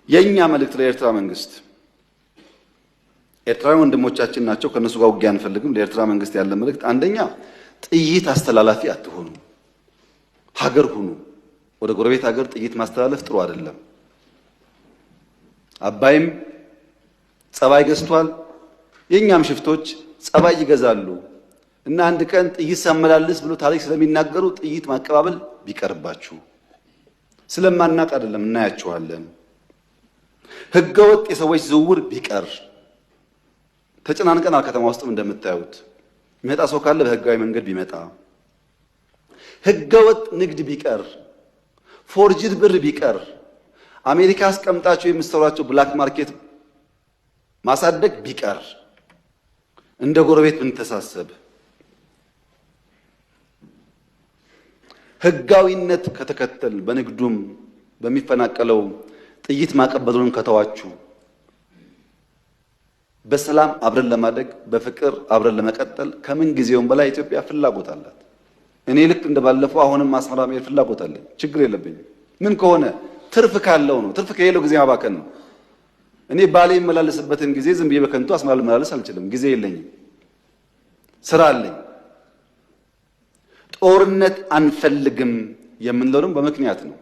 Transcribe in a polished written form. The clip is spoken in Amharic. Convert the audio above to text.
የኛ መልእክት ለኤርትራ መንግስት ኤርትራውያን ወንድሞቻችን ናቸው። ከነሱ ጋር ውጊያ አንፈልግም። ለኤርትራ መንግስት ያለ መልእክት አንደኛ ጥይት አስተላላፊ አትሆኑ፣ ሀገር ሁኑ። ወደ ጎረቤት ሀገር ጥይት ማስተላለፍ ጥሩ አይደለም። አባይም ጸባይ ገዝቷል፣ የኛም ሽፍቶች ጸባይ ይገዛሉ እና አንድ ቀን ጥይት ሳመላልስ ብሎ ታሪክ ስለሚናገሩ ጥይት ማቀባበል ቢቀርባችሁ። ስለማናቅ አይደለም፣ እናያችኋለን። ህገወጥ የሰዎች ዝውውር ቢቀር። ተጨናንቀናል። ከተማ ውስጥም እንደምታዩት የሚመጣ ሰው ካለ በህጋዊ መንገድ ቢመጣ። ህገወጥ ንግድ ቢቀር፣ ፎርጅድ ብር ቢቀር፣ አሜሪካ አስቀምጣቸው የምትሰሯቸው ብላክ ማርኬት ማሳደግ ቢቀር፣ እንደ ጎረቤት ብንተሳሰብ፣ ህጋዊነት ከተከተል በንግዱም በሚፈናቀለው ጥይት ማቀበሉን ከተዋችሁ በሰላም አብረን ለማደግ በፍቅር አብረን ለመቀጠል ከምን ጊዜውም በላይ ኢትዮጵያ ፍላጎት አላት። እኔ ልክ እንደባለፈው አሁንም አስመራ መሄድ ፍላጎት አለኝ። ችግር የለብኝም። ምን ከሆነ ትርፍ ካለው ነው። ትርፍ ከሌለው ጊዜ ማባከን ነው። እኔ ባሌ የመላለስበትን ጊዜ ዝም ብዬ በከንቱ አስመራ ልመላለስ አልችልም። ጊዜ የለኝም፣ ስራ አለኝ። ጦርነት አንፈልግም የምንለው ደግሞ በምክንያት ነው።